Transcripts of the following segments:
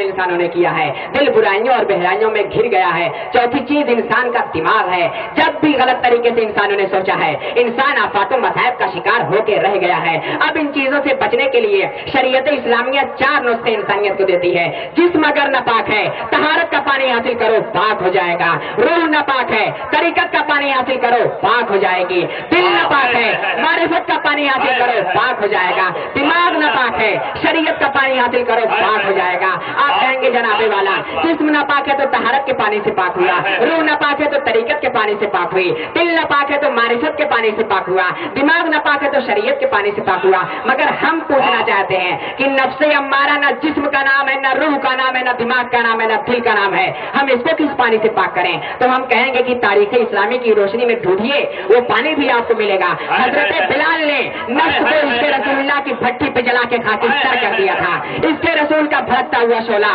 इंसानों ने किया है, दिल बुराइयों और बहराइयों में घिर गया है। चौथी चीज इंसान का दिमाग है। जब भी गलत तरीके से इंसानों ने सोचा है, इंसान आफातों मसाइब का शिकार होकर रह गया है। अब इन चीजों से बचने के लिए शरीयत इस्लामिया 4 नुस्खे इंसानियत को देती है। जिस्म अगर नापाक है, तहारत का पानी हासिल करो, पाक हो जाएगा। रूह नापाक है, तरीकत का पानी हासिल करो, पाक हो जाएगी। दिल नापाक है, मारिफत का पानी हासिल करो, पाक हो जाएगा। दिमाग नापाक है, शरीयत का पानी हासिल करो, पाक हो जाएगा। आप कहेंगे जनाबे वाला, जिस्म नापाक है तो तहारत के पानी से पाक हुआ, रूह नापाक है तो तरीकत के पानी से पाक हुई, दिल नापाक है तो मारिफत के पानी से पाक हुआ, दिमाग नापाक है तो शरीयत के पानी से पाक हुआ। मगर हम पूछना चाहते हैं कि नफ्से अम्मारा न जिस्म का नाम है, न रूह का नाम है, न दिमाग का नाम है, न दिल का नाम है, हम इसको किस पानी से पाक करें? तो हम कहेंगे कि तारीख इस्लामी की रोशनी में ढूंढिए, वो पानी भी आपको मिलेगा। हजरत बिलाल ने नफ्स को इसके रसूलुल्लाह की भट्टी पे जला के खाकिस्तान कर दिया था। इसके रसूल का भड़कता हुआ शोला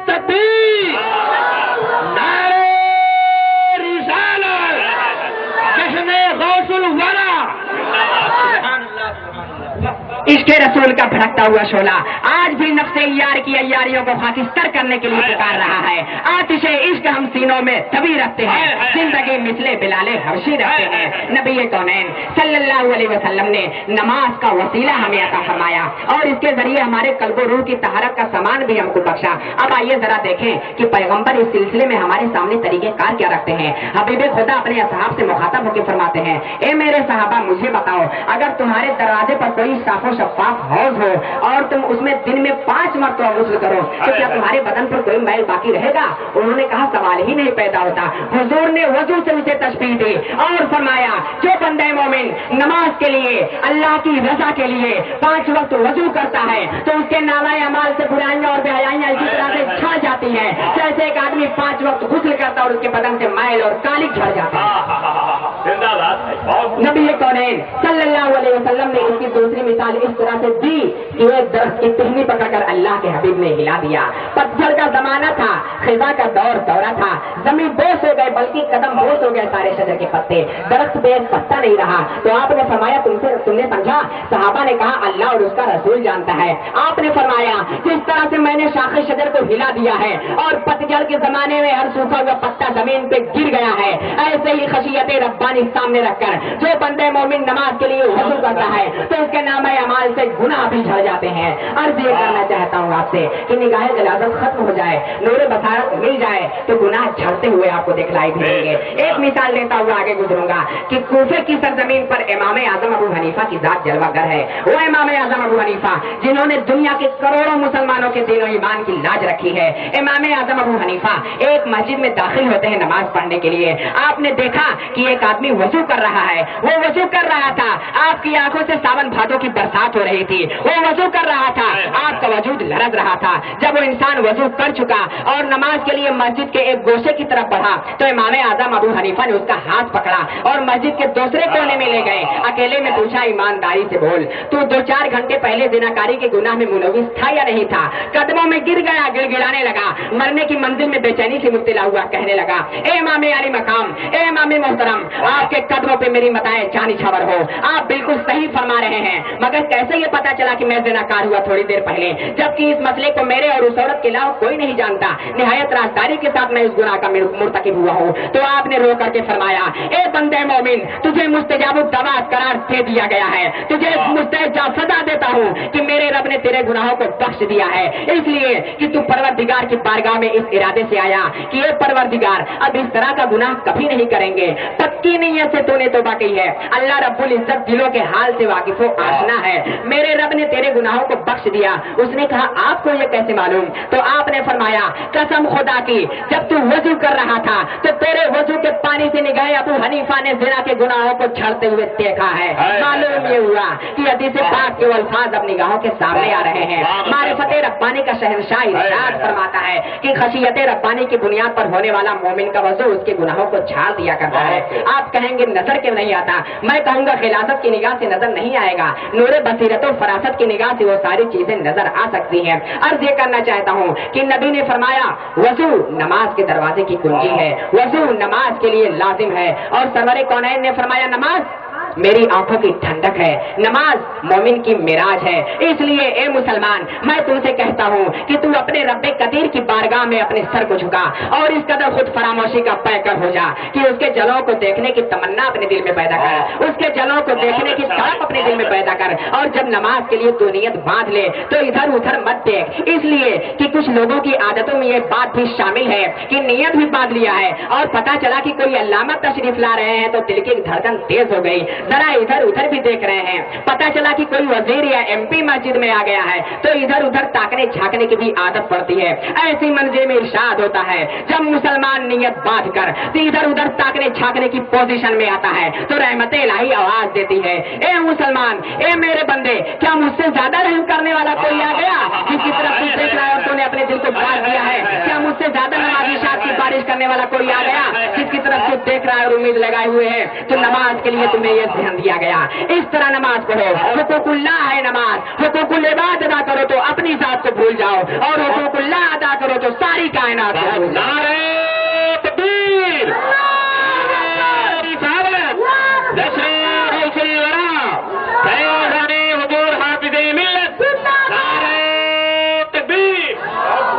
तकबीर, नारे रिसालत, जश्न गौसुल वरा, इसके रसूल का भड़कता हुआ शोला आज भी नफ्से यार की अय्यारियों को खाकिस्तर करने के लिए पुकार रहा है। आतिशे इश्क हम सीनों में तभी रखते हैं, जिंदगी मिसले बिलाले हर्षी रखते हैं। नबी कौनैन सल्लल्लाहु अलैहि वसल्लम ने नमाज का वसीला हमें अता फरमाया और इसके जरिए हमारे कल्ब रूह की तहारत का सामान भी हमको बख्शा। अब आइए जरा देखें कि पैगंबर इस सिलसिले में हमारे सामने तरीकेकार क्या रखते हैं। हबीबे खुदा अपने असहाब से मुखातब होकर फरमाते हैं, ए मेरे सहाबा मुझे बताओ, अगर तुम्हारे दरवाजे पर कोई साफो शफाफ हौज हो और तुम उसमें दिन में 5 मरतबा गुस्ल करो तो क्या तुम्हारे बदन पर कोई मैल बाकी रहेगा? उन्होंने कहा सवाल ही नहीं पैदा होता। हुजूर ने वजू से उसे तशबीह दी और फरमाया, जो बंदे मोमिन नमाज के लिए, अल्लाह की रजा के लिए 5 वक्त वजू करता है तो उसके नामाए अमाल से बुराइयां और बेहयाइयां इसी तरह से छा जाती है जैसे एक आदमी 5 वक्त गुस्ल करता और उसके बदन से मैल और कालिक झड़ जाता है। नबी कौनैन सल्लल्लाहु अलैहि वसल्लम ने इसकी दूसरी मिसाल इस तरह से दी कि एक दरख्त की टहनी पकड़कर अल्लाह के हबीब ने हिला दिया। पतझड़ का जमाना था, खिजा का दौरा था, जमीन बोस हो गए, बल्कि कदम बोस हो गए सारे शजर के पत्ते, दरख्त पे एक पत्ता नहीं रहा। तो आपने फरमाया तुमने समझा? सहाबा ने कहा अल्लाह और उसका रसूल जानता है। आपने फरमाया जिस तरह से मैंने शाखे शजर को हिला दिया है और पतझड़ के जमाने में हर सूखा हुआ पत्ता जमीन पे गिर गया है, ऐसे ही खशियत रब्बानी सामने रखकर जो बंदे मोमिन नमाज के लिए वजू करता है तो उसके नामे अमाल से गुनाह भी झड़ जाते हैं। अर्ज ये करना चाहता हूँ आपसे कि निगाह जलाजत खत्म हो जाए, नूर बसारत मिल जाए तो गुनाह झड़ते हुए आपको दिखलाई देंगे। एक मिसाल देता हुआ आगे गुजरूंगा कि कूफे की सरजमीन पर इमाम आजम अबू हनीफा की जात जलवागर है। वो इमाम आजम अबू हनीफा जिन्होंने दुनिया के करोड़ों मुसलमानों के दिल और ईमान की लाज रखी है। इमाम आजम अबू हनीफा एक मस्जिद में दाखिल होते हैं नमाज पढ़ने के लिए। आपने देखा कि एक आदमी वजू कर रहा है, वो वजू कर रहा था, आपकी आंखों से सावन भादों की बरसात हो रही थी, वो वजू कर रहा था, आपका वजूद लरज रहा था। जब वो इंसान वजू कर चुका और नमाज के लिए मस्जिद के एक गोशे की तरफ बढ़ा तो इमाम आजम अबू हनीफा ने उसका हाथ पकड़ा और मस्जिद के दूसरे कोने में ले गए। अकेले में पूछा, ईमानदारी से बोल, तू 2-4 घंटे पहले जिनाकारी के गुनाह में मुलविस था या नहीं था? कदमों में गिर गया, गिड़गिड़ाने लगा, मरने की मंजिल में बेचैनी से मुब्तला हुआ कहने लगा, ए इमाम आली मकाम, ए इमाम मोहतरम, आपके कदमों पे मेरी मताएं जान निछावर हो, आप बिल्कुल सही फरमा रहे हैं, मगर कैसे ये पता चला कि मैं जिनाकार हुआ थोड़ी देर पहले, जबकि इस मसले को मेरे और उस औरत के अलावा कोई नहीं जानता। निहायत राजदारी के साथ मैं इस गुनाह का मुर्तकिब हुआ हूँ। तो आपने रो करके फरमाया, ए बंदे मोमिन, तुझे मुस्तजाब दवा करार दे दिया गया है, तुझे मुस्तजाब सजा देता हूँ कि मेरे रब ने तेरे गुनाहों को बख्श दिया है, इसलिए कि तू परवरदिगार की बारगाह में इस इरादे से आया कि ये परवरदिगार अब इस तरह का गुनाह कभी नहीं करेंगे। पक्की नीयत से तूने तौबा की है। अल्लाह रब्बुल इज्जत दिलों के हाल से वाकिफ हो, आशना है। मेरे रब ने तेरे गुनाहों को बख्श दिया। उसने कहा, आपको ये कैसे मालूम? तो आपने फरमाया, कसम खुदा की, जब तू वजू कर रहा था तो तेरे वजू के पानी से निगाह अबू हनीफा ने जिना के गुनाहों को झड़ते हुए देखा है। मालूम ये हुआ कि हदीस पाक के अल्फाज अब निगाहों के सामने आ रहे हैं। मारिफत रब्बानी का शहंशाह इरशाद फरमाता है कि खशियत रब्बानी की बुनियाद पर होने वाला मोमिन का वजू उसके गुनाहों को झाड़ दिया करता है। आप कहेंगे नजर क्यों नहीं आता? मैं कहूंगा खिलाफत की निगाह से नजर नहीं आएगा, नूरे बसीरत और फरासत की निगाह से वो सारी चीजें नजर आ सकती हैं। अर्ज ये करना चाहता हूँ कि नबी ने फरमाया, वजू नमाज के दरवाजे की कुंजी है, वजू नमाज के लिए लाजिम है। और सरवरे कौनैन ने फरमाया, नमाज मेरी आंखों की ठंडक है, नमाज मोमिन की मिराज है। इसलिए ए मुसलमान, मैं तुमसे कहता हूँ कि तू अपने रब्बे कदीर की बारगाह में अपने सर को झुका और इस कदर खुद फरामोशी का पैकर हो जा कि उसके जलों को देखने की तमन्ना अपने दिल में पैदा कर, उसके जलों को देखने की तड़प अपने दिल में पैदा कर। और जब नमाज के लिए तू नियत बांध ले तो इधर उधर मत देख, इसलिए कि कुछ लोगों की आदतों में ये बात भी शामिल है कि नियत भी बांध लिया है और पता चला कि कोई अल्लामा तशरीफ ला रहे हैं तो दिल की धड़कन तेज हो गई, जरा इधर उधर भी देख रहे हैं। पता चला कि कोई वजीर या MP मस्जिद में आ गया है तो इधर उधर ताकने झांकने की भी आदत पड़ती है। ऐसी मंजिल में इरशाद होता है जब मुसलमान नियत बांध कर इधर उधर ताकने झांकने की पोजीशन में आता है तो रहमते इलाही आवाज देती है, ए मुसलमान, ए मेरे बंदे, क्या मुझसे ज्यादा रहम करने वाला कोई आ गया जिसकी तरफ तू देख रहा है और तूने अपने दिल को बांध दिया है? क्या मुझसे ज्यादा नमाजी शाद की बारिश करने वाला कोई आ गया जिसकी तरफ तू देख रहा है और उम्मीद लगाए हुए है? तो नमाज के लिए तुम्हें यह ध्यान दिया गया, इस तरह नमाज पढ़ो। हुकूकुल्लाह है नमाज, हुकूकुल इबाद अदा करो तो अपनी जात को भूल जाओ और हुकूकुल्लाह अदा करो तो सारी कायनात को भूल जाओ।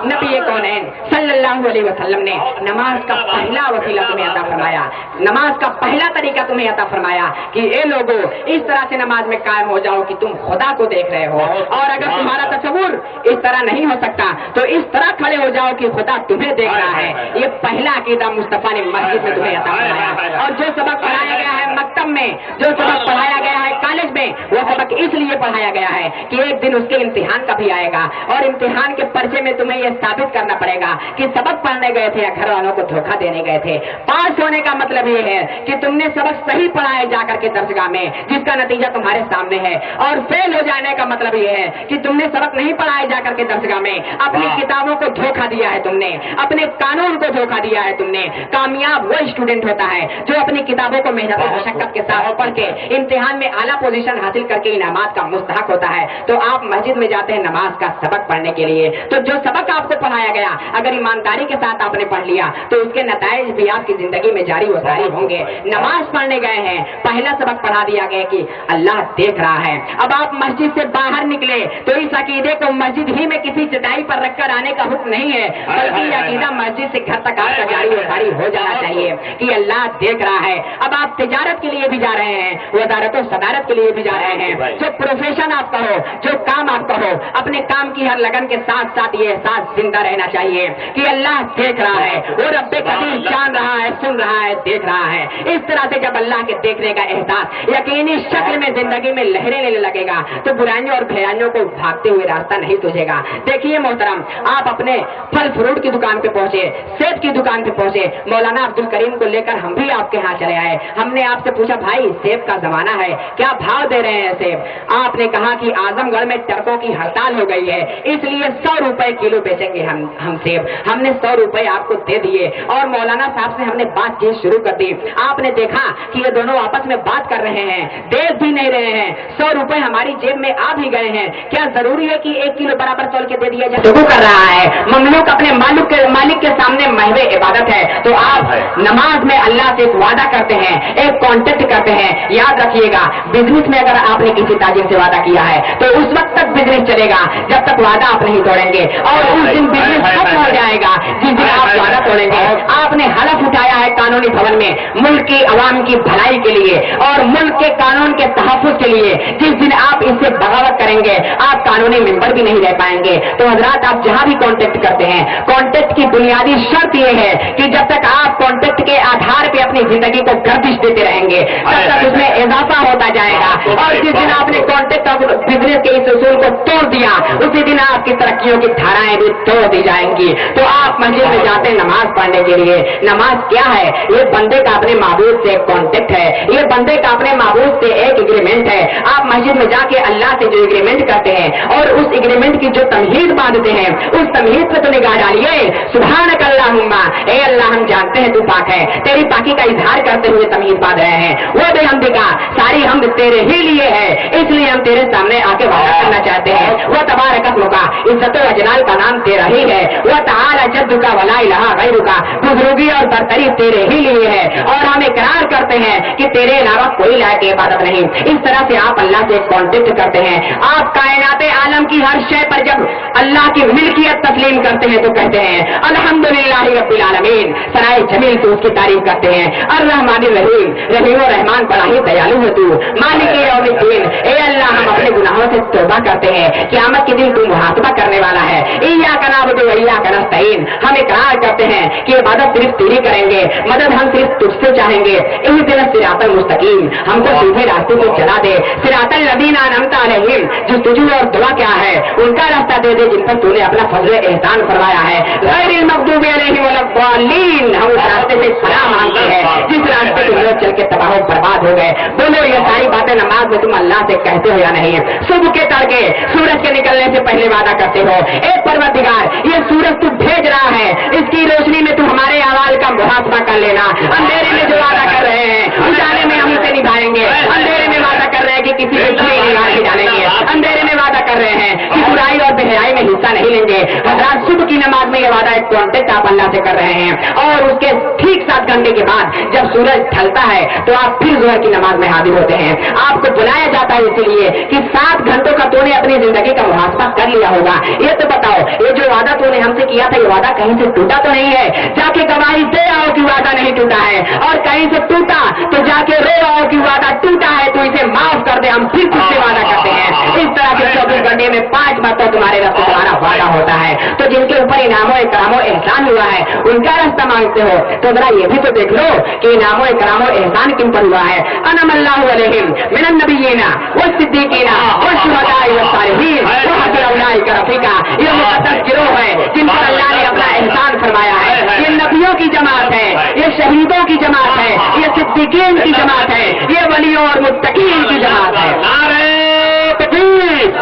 नबी कौनैन सल्लल्लाहु अलैहि वसल्लम ने नमाज का पहला वसीला तुम्हें अता फरमाया, नमाज का पहला तरीका तुम्हें अता फरमाया कि ए लोगो, इस तरह से नमाज में कायम हो जाओ कि तुम खुदा को देख रहे हो। और अगर तुम्हारा तसव्वुर इस तरह नहीं हो सकता तो इस तरह खड़े हो जाओ कि खुदा तुम्हें देख रहा है। ये पहला अकीदा मुस्तफा ने मस्जिद में तुम्हें अता फरमाया। और जो सबक पढ़ाया गया है मकतब में, जो सबक पढ़ाया गया है कॉलेज में, वो सबक इसलिए पढ़ाया गया है कि एक दिन उसके इम्तिहान का भी आएगा और इम्तिहान के पर्चे में तुम्हें यह साबित करना पड़ेगा कि सबक पढ़ने गए थे या घर वालों को धोखा देने गए थे। पास होने का मतलब ये है कि तुमने सबक सही पढ़ाया जाकर के दर्सगाह में, जिसका नतीजा तुम्हारे सामने है। और फेल हो जाने का मतलब ये है कि तुमने सबक नहीं पढ़ाया जाकर के दर्सगाह में, अपनी किताबों को धोखा दिया है तुमने, अपने कानून को धोखा दिया है तुमने। कामयाब वो स्टूडेंट होता है जो अपनी किताबों को मेहनत और मशक्कत के साथ पढ़ के इम्तिहान में आला पोजीशन हासिल करके इनामात का मुस्तहक होता है। तो आप मस्जिद में जाते हैं नमाज का सबक पढ़ने के लिए, तो जो सबक आपको पढ़ाया गया अगर ईमानदारी के साथ आपने पढ़ लिया तो उसके नताइज भी आपकी जिंदगी में जारी व सारी होंगे। नमाज पढ़ने गए हैं, पहला सबक पढ़ा दिया गया कि अल्लाह देख रहा है। अब आप मस्जिद से बाहर निकले तो इस अकीदे को मस्जिद ही में किसी चटाई पर रखकर आने का हुक्म नहीं है, बल्कि यह अकीदा मस्जिद से घर तक आपका जारी व सारी हो जाना चाहिए कि अल्लाह देख रहा है। अब आप तिजारत के लिए भी जा रहे हैं, वजारत और सदारत के लिए भी जा रहे हैं, जो प्रोफेशन आपका हो, जो काम आपका हो, अपने काम की हर लगन के साथ साथ ये एहसास जिंदा रहना चाहिए कि अल्लाह देख रहा है, वो रब्बे कदीर जान रहा है, सुन रहा है, देख रहा है। इस तरह से जब अल्लाह के देखने का एहसास यकीनी शक्ल में जिंदगी में लहरें लेने लगेगा तो बुराइयों और भयाइयों को भागते हुए रास्ता नहीं तुझेगा। देखिए मोहतरम, आप अपने फल फ्रूट की दुकान पे पहुंचे, सेब की दुकान पे पहुंचे, मौलाना अब्दुल करीम को लेकर हम भी आपके यहाँ चले आए। हमने आपसे पूछा भाई सेब का जमाना है, क्या भाव दे रहे हैं सेब? आपने कहा कि आजमगढ़ में ट्रकों की हड़ताल हो गई है, इसलिए 100 रुपए किलो बेचेंगे हम सेब। हमने 100 रुपए आपको दे दिए और मौलाना साहब से हमने बातचीत शुरू कर दी। आपने देखा कि ये दोनों आपस में बात कर रहे हैं, देख भी नहीं रहे हैं, 100 रुपए हमारी जेब में आ भी गए हैं। क्या जरूरी है कि 1 किलो बराबर तोल के दे दिया जाए? शुरू कर रहा है ममलूक अपने मालिक के सामने महवे इबादत है। तो आप नमाज में अल्लाह से एक वादा करते हैं, एक कॉन्टेक्ट करते हैं। याद रखिएगा, बिजनेस में अगर आपने किसी ताजिर से वादा किया है तो उस वक्त तक बिजनेस चलेगा जब तक वादा आप नहीं तोड़ेंगे, और उस दिन बिजनेस खत्म हो जाएगा जिस दिन आप वादा तोड़ेंगे। आपने हलफ उठाया है कानूनी भवन में मुल्क की अवाम की भलाई के लिए और मुल्क के कानून के तहफ्फुज़ के लिए। जिस दिन आप इससे बगावत करेंगे आप कानूनी मेंबर भी नहीं रह पाएंगे। तो हजरात, आप जहां भी कॉन्टेक्ट करते हैं, कॉन्टेक्ट की बुनियादी शर्त यह है कि जब तक आप कॉन्टेक्ट के आधार पर अपनी जिंदगी को गर्दिश देते रहेंगे तब तक उसमें इजाफा होता जाएगा। और जिस दिन आपने कॉन्टेक्ट और बिजनेस के इस उसूल को तोड़ दिया उसी दिन आपकी तरक्कियों की धाराएं भी तोड़ दी जाएंगी। तो आप मस्जिद में जाते हैं नमाज पढ़ने के लिए। नमाज क्या है? ये बंदे का अपने माबूद से एक कॉन्टेक्ट है, ये बंदे का अपने माबूद से एक एग्रीमेंट है। आप मस्जिद में जाके अल्लाह से जो एग्रीमेंट करते हैं और उस एग्रीमेंट की जो तमहीद बांधते हैं उस तमहीद पे तो निगाह डालिए। सुभानक अल्लाहुम्मा, ए अल्लाह हम जानते हैं तू पाक है, तेरी पाकी का इजहार करते हुए तमहीद बांध रहे हैं। वो बेहमदिका, सारी हमद तेरे ही लिए है, इसलिए हम तेरे सामने आके वादा करना चाहते हैं। वो तबारक अस्मुका, इज्जत व जलाल का नाम तेरा ही है। वो तआला जद्द अब्दुका वला इलाहा गैरुका, बुजुर्गी और बरतरी तेरे ही लिए है और हम इकरार करते हैं कि तेरे अलावा कोई लायक इबादत नहीं। इस तरह से आप अल्लाह से कॉन्टेक्ट करते हैं। आप कायनात आलम की हर शय पर जब अल्लाह की मिल्कियत तस्लीम करते हैं तो कहते हैं अल्हम्दुलिल्लाह रब्बिल आलमीन, सराय जमील तो उसकी तारीफ करते हैं। अर्रहमानिर रहीम, रहीम और रहमान बड़ा ही दयालु है तू। मालिक यौमिद्दीन, ए अल्लाह हम अपने गुनाहों से तौबा करते हैं, क़यामत के दिन तू मुहासबा करने वाला है। इय्याका नअबुदु व इय्याका नस्तईन, हम इकरार करते हैं कि इबादत सिर्फ तेरी करेंगे, मदद हम सिर्फ तुझसे चाहेंगे। इहदिना सिरातल मुस्तकीम, हमको सीधे रास्ते को चला दे। सिरातल लज़ीना अनअमता अलैहिम, जुस्तजू और दुआ क्या है उनका रास्ता दे दे जिन पर तूने अपना फज़ल एहसान फरमाया है। गैरिल मग़दूबि अलैहिम वलद्दालीन, हम उस रास्ते से पनाह मांगते हैं जिस रास्ते पे लोग चल के तबाह बर्बाद हो गए। बोलो ये सारी बातें नमाज में तुम अल्लाह से कहते हो या नहीं? सुबह के तड़के सूरज के निकलने से पहले वादा करते हो, एक परवरदिगार ये सूरज तू भेज रहा है, इसकी रोशनी में तू हमारे अमाल का मुहासबा कर लेना। अंधेरे में जो वादा कर रहे हैं उजाले में हम उसे निभाएंगे। अंधेरे में वादा कर रहे हैं कि किसी को छुरी निगाह नहीं डालेंगे। अंधेरे में वादा कर रहे हैं कि बुराई और बेहयाई में हिस्सा नहीं लेंगे। हज़रात सुबह की नमाज में ये वादा एक कॉन्टेक्ट आप अल्लाह से कर रहे हैं और उसके ठीक 7 घंटे के बाद जब सूरज ढलता है तो आप फिर ज़ोहर की नमाज में हाजिर होते हैं। आपको बुलाया जाता है इसलिए कि 7 घंटों का तूने अपनी जिंदगी का मुहासबा कर लिया होगा। ये तो बताओ, ये जो वादा तूने हमसे किया था ये वादा कहीं से टूटा तो नहीं है? जाके गवाही दे आओ कि वादा नहीं टूटा है, और कहीं से टूटा तो जाके रो आओ कि वादा टूटा है, तो इसे माफ कर दे, हम फिर तुझसे वादा करते हैं। इस तरह के 24 घंटे में 5 बातों तुम्हारे रास्ते तुम्हारा वादा होता है। तो जिनके ऊपर इनामो इकरामो एहसान हुआ है उनका रास्ता मांगते हो, तो जरा ये भी तो देख लो कि इनामो इकरामो एहसान किन पर हुआ है। अनअमल्लाहु अलैहिम मिनन नबिय्यीना वस्सिद्दीकीना वश्शुहदाई वस्सालिहीन व हसुन उलाइका रफीका, ये मुक़द्दस गिरोह है जिन पर अल्लाह ने अपना एहसान फरमाया है। ये नबियों की जमात है, ये शहीदों की जमात है, ये सिद्दीकीन की जमात है, ये वलियों और मुत्तकीन की जमात है। नारे तकबीर,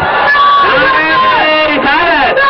नारे रिसालत,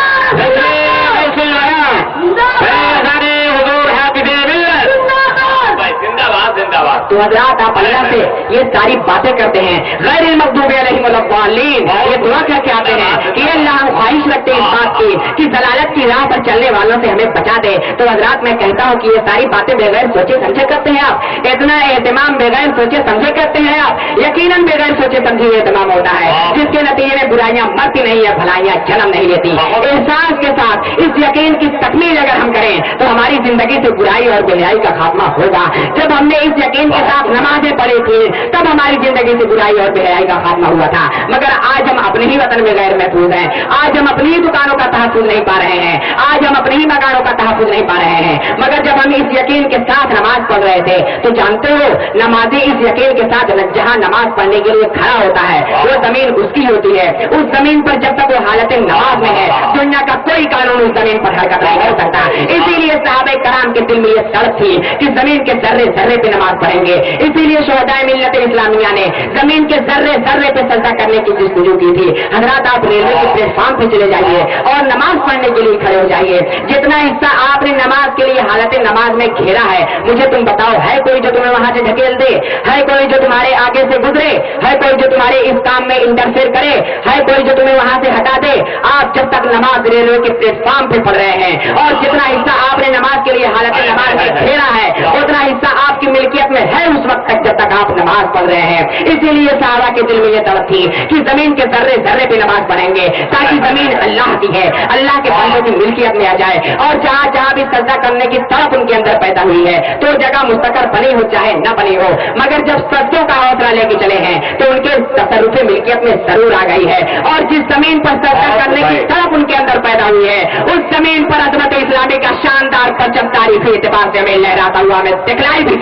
तो हज़रात आप अल्लाह से ये सारी बातें करते हैं। गैरिल मग़दूबि अलैहिम वलद्दालीन, ये दुआ करके आते हैं कि अल्लाह हम ख्वाहिश रखते हैं इस बात की कि दलालत की राह पर चलने वालों से हमें बचा दे। तो हज़रात मैं कहता हूँ कि ये सारी बातें बगैर सोचे समझे करते हैं आप, इतना एहतमाम बगैर सोचे समझे करते हैं आप। यकीनन बगैर सोचे समझे एहतमाम होता है जिसके नतीजे में बुराइयां मरती नहीं है, भलाइयां जन्म नहीं लेती। एहसास के साथ इस यकीन की तकमील अगर हम करें तो हमारी जिंदगी से बुराई और बेहयाई का खात्मा होगा। जब हमने इस यकीन के साथ नमाजें पढ़ी थी तब हमारी जिंदगी से बुराई और बेहयाई का खात्मा हुआ था। मगर आज हम अपने ही वतन में गैर महफूज हैं, आज हम अपनी ही दुकानों का तहफ़्फ़ुज़ नहीं पा रहे हैं, आज हम अपनी ही मकानों का तहफ़्फ़ुज़ नहीं पा रहे हैं। मगर जब हम इस यकीन के साथ नमाज पढ़ रहे थे तो जानते हो नमाजी इस यकीन के साथ जहां नमाज पढ़ने के लिए खड़ा होता है वो जमीन उसकी होती है। उस जमीन पर जब तक वो हालत नमाज में है दुनिया का कोई कानून उस जमीन पर हरकत नहीं कर सकता। इसीलिए सहाबे कराम के दिल में ये शर्त थी कि जमीन के जर्रे जर्रे पे नमाज पढ़ेंगे। इसीलिए शुहदाए मिल्लत इस्लामिया ने जमीन के जर्रे जर्रे पे सजदा करने की जिस्तजू की थी। हजरात आप रेलवे के प्लेटफॉर्म पे चले जाइए और नमाज पढ़ने के लिए खड़े हो जाइए। जितना हिस्सा आपने नमाज के लिए हालत नमाज में घेरा है मुझे तुम बताओ, है कोई जो तुम्हें वहां से ढकेल दे? है कोई जो तुम्हारे आगे से गुजरे? है कोई जो तुम्हारे इस काम में इंटरफेयर करे? है कोई जो तुम्हें वहां से हटा दे? आप जब तक नमाज रेलवे के प्लेटफॉर्म पे पढ़ रहे हैं और जितना हिस्सा आपने नमाज के लिए हालत नमाज में घेरा है उतना हिस्सा आपकी मिल्कियत में है उस वक्त तक जब तक आप नमाज पढ़ रहे हैं। इसीलिए सहाबा के दिल में यह तड़प थी कि जमीन के जर्रे जर्रे पे नमाज पढ़ेंगे ताकि जमीन अल्लाह की है, अल्लाह के बंदों की मिल्कियत में आ जाए। और जहाँ जहाँ भी सजदा करने की तड़प उनके अंदर पैदा हुई है तो जगह मुस्तकर बनी हो चाहे न बनी हो, मगर जब सजदों का हौसला लेके चले हैं तो उनके तसर्रुफ़े मिल्कियत में जरूर आ गई है। और जिस जमीन पर सजदा करने की तड़प उनके अंदर पैदा हुई है उस जमीन पर अज़मत इस्लामी का शानदार परचम तारीखी एतबार से हमें लहराता हुआ हमें दिखलाई भी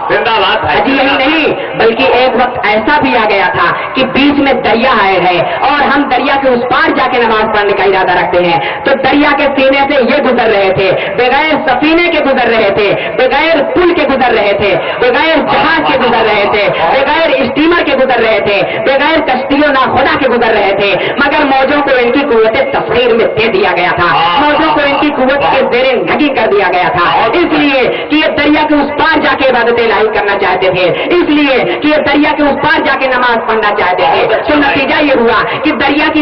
जिंदाबाद है। जी यही नहीं बल्कि एक वक्त ऐसा भी आ गया था कि बीच में दरिया आए है और हम दरिया के उस पार जाके नमाज पढ़ने का इरादा रखते हैं तो दरिया के सीने से ये गुजर रहे थे, बगैर सफीने के गुजर रहे थे, बगैर पुल के गुजर रहे थे, बगैर जहाज के गुजर रहे थे, बगैर स्टीमर के गुजर रहे थे, बगैर कश्तियों ना खुदा के गुजर रहे थे। मगर मौजों को इनकी कुव्वत तस्वीर में दे दिया गया था, मौजों को इनकी कुव्वत के ज़ेरे नगी कर दिया गया था, इसलिए कि ये दरिया के उस पार जाके इबादत इलाही करना चाहते थे, इसलिए कि ये दरिया के उस पार जाके नमाज पढ़ना चाहते थे। तो नतीजा ये हुआ कि दरिया की